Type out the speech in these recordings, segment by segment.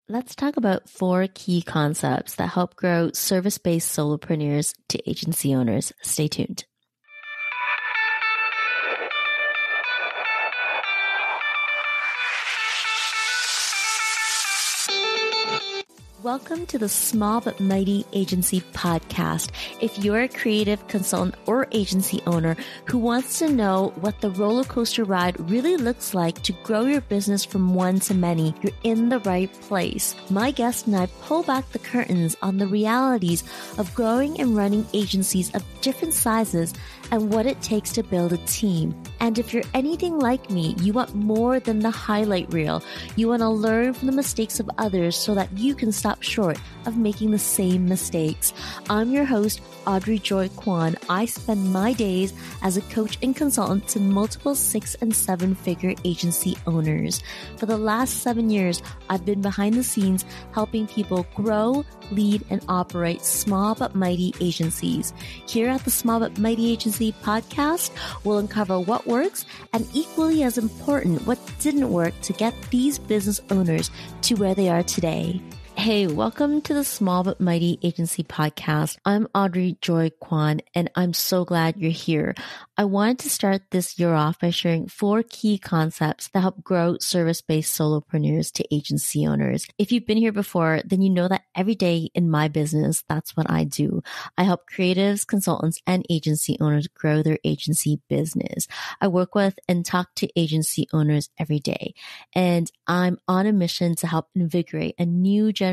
Let's talk about 4 key concepts that help grow service-based solopreneurs to agency owners. Stay tuned. Welcome to the Small But Mighty Agency Podcast. If you're a creative consultant or agency owner who wants to know what the roller coaster ride really looks like to grow your business from one to many, you're in the right place. My guest and I pull back the curtains on the realities of growing and running agencies of different sizes and what it takes to build a team. And if you're anything like me, you want more than the highlight reel. You want to learn from the mistakes of others so that you can stop short of making the same mistakes. I'm your host, Audrey Joy Kwan. I spend my days as a coach and consultant to multiple 6- and 7-figure agency owners. For the last 7 years, I've been behind the scenes helping people grow, lead, and operate small but mighty agencies. Here at the Small But Mighty Agency Podcast, we'll uncover what works and, equally as important, what didn't work to get these business owners to where they are today. Hey, welcome to the Small But Mighty Agency Podcast. I'm Audrey Joy Kwan, and I'm so glad you're here. I wanted to start this year off by sharing 4 key concepts that help grow service-based solopreneurs to agency owners. If you've been here before, then you know that every day in my business, that's what I do. I help creatives, consultants, and agency owners grow their agency business. I work with and talk to agency owners every day, and I'm on a mission to help invigorate a new generation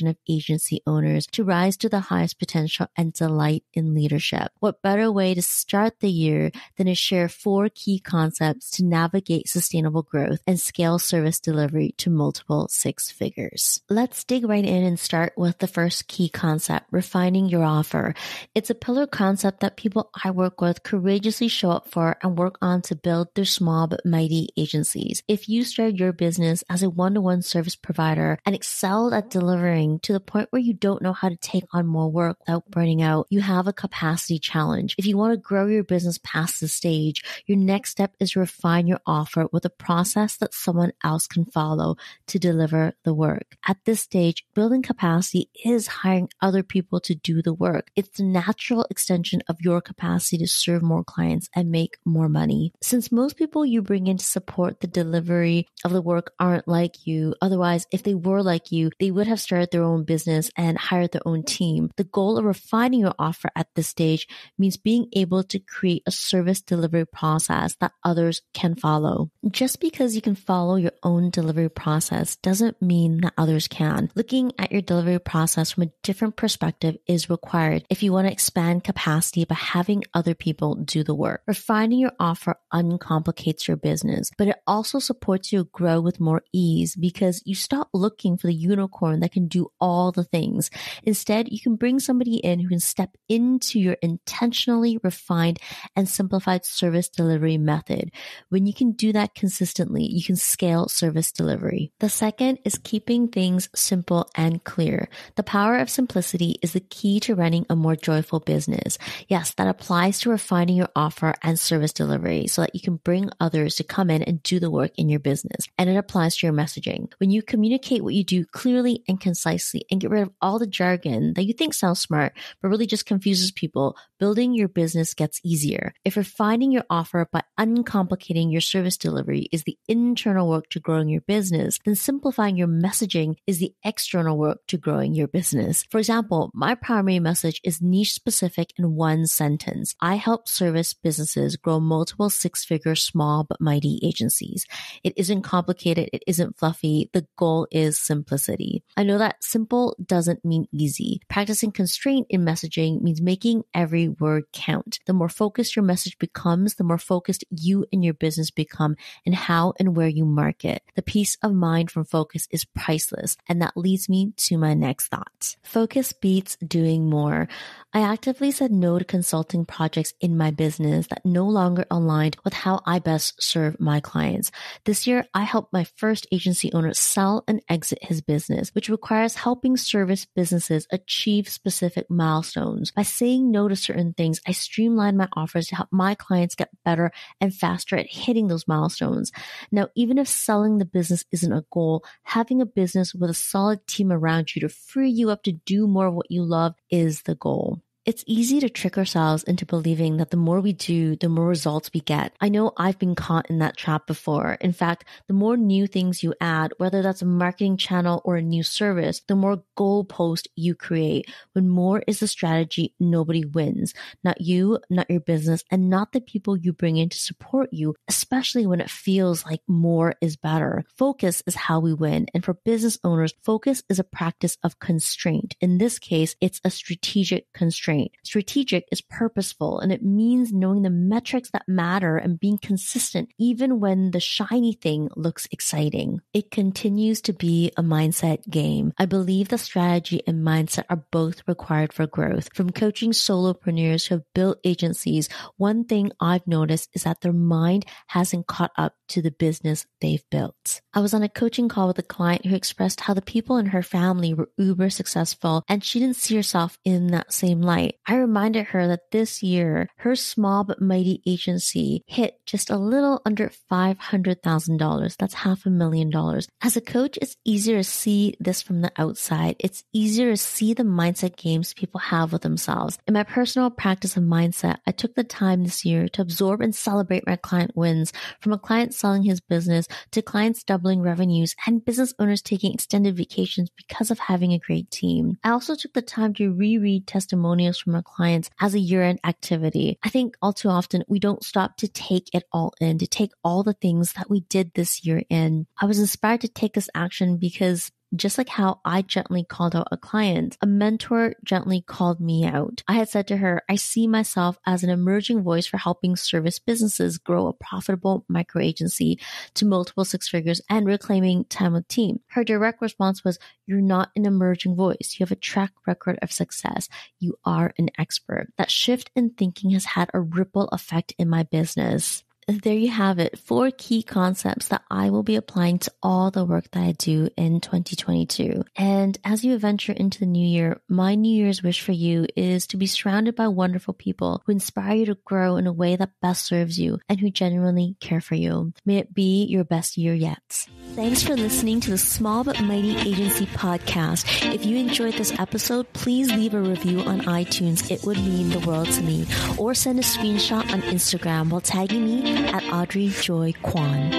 of agency owners to rise to the highest potential and delight in leadership. What better way to start the year than to share 4 key concepts to navigate sustainable growth and scale service delivery to multiple 6 figures. Let's dig right in and start with the first key concept, refining your offer. It's a pillar concept that people I work with courageously show up for and work on to build their small but mighty agencies. If you started your business as a one-to-one service provider and excelled at delivering to the point where you don't know how to take on more work without burning out, you have a capacity challenge. If you want to grow your business past the stage, your next step is to refine your offer with a process that someone else can follow to deliver the work. At this stage, building capacity is hiring other people to do the work. It's the natural extension of your capacity to serve more clients and make more money. Since most people you bring in to support the delivery of the work aren't like you, otherwise, if they were like you, they would have started their own business and hired their own team. The goal of refining your offer at this stage means being able to create a service delivery process that others can follow. Just because you can follow your own delivery process doesn't mean that others can. Looking at your delivery process from a different perspective is required if you want to expand capacity by having other people do the work. Refining your offer uncomplicates your business, but it also supports you to grow with more ease because you stop looking for the unicorn that can do all the things. Instead, you can bring somebody in who can step into your intentionally refined and simplified service delivery method. When you can do that consistently, you can scale service delivery. The second is keeping things simple and clear. The power of simplicity is the key to running a more joyful business. Yes, that applies to refining your offer and service delivery so that you can bring others to come in and do the work in your business. And it applies to your messaging. When you communicate what you do clearly and concisely and get rid of all the jargon that you think sounds smart, but really just confuses people, building your business gets easier. If refining your offer by uncomplicating your service delivery is the internal work to growing your business, then simplifying your messaging is the external work to growing your business. For example, my primary message is niche specific in one sentence. I help service businesses grow multiple 6-figure small but mighty agencies. It isn't complicated. It isn't fluffy. The goal is simplicity. I know that simple doesn't mean easy. Practicing constraint in messaging means making every word count. The more focused your message becomes, the more focused you and your business become in how and where you market. The peace of mind from focus is priceless. And that leads me to my next thought. Focus beats doing more. I actively said no to consulting projects in my business that no longer aligned with how I best serve my clients. This year, I helped my first agency owner sell and exit his business, which which requires helping service businesses achieve specific milestones. By saying no to certain things, I streamline my offers to help my clients get better and faster at hitting those milestones. Now, even if selling the business isn't a goal, having a business with a solid team around you to free you up to do more of what you love is the goal. It's easy to trick ourselves into believing that the more we do, the more results we get. I know I've been caught in that trap before. In fact, the more new things you add, whether that's a marketing channel or a new service, the more goalposts you create. When more is the strategy, nobody wins. Not you, not your business, and not the people you bring in to support you, especially when it feels like more is better. Focus is how we win. And for business owners, focus is a practice of constraint. In this case, it's a strategic constraint. Strategic is purposeful, and it means knowing the metrics that matter and being consistent even when the shiny thing looks exciting. It continues to be a mindset game. I believe the strategy and mindset are both required for growth. From coaching solopreneurs who have built agencies, one thing I've noticed is that their mind hasn't caught up to the business they've built. I was on a coaching call with a client who expressed how the people in her family were uber successful and she didn't see herself in that same light. I reminded her that this year, her small but mighty agency hit just a little under $500,000. That's $500,000. As a coach, it's easier to see this from the outside. It's easier to see the mindset games people have with themselves. In my personal practice of mindset, I took the time this year to absorb and celebrate my client wins, from a client selling his business to clients doubling revenues and business owners taking extended vacations because of having a great team. I also took the time to reread testimonials from our clients as a year-end activity. I think all too often we don't stop to take it all in, to take all the things that we did this year in. I was inspired to take this action because just like how I gently called out a client, a mentor gently called me out. I had said to her, I see myself as an emerging voice for helping service businesses grow a profitable micro agency to multiple six figures and reclaiming time with team. Her direct response was, you're not an emerging voice. You have a track record of success. You are an expert. That shift in thinking has had a ripple effect in my business. There you have it, 4 key concepts that I will be applying to all the work that I do in 2022. And as you venture into the new year, my New Year's wish for you is to be surrounded by wonderful people who inspire you to grow in a way that best serves you and who genuinely care for you. May it be your best year yet. Thanks for listening to the Small But Mighty Agency podcast. If you enjoyed this episode, please leave a review on iTunes. It would mean the world to me. Or send a screenshot on Instagram while tagging me at Audrey Joy Kwan.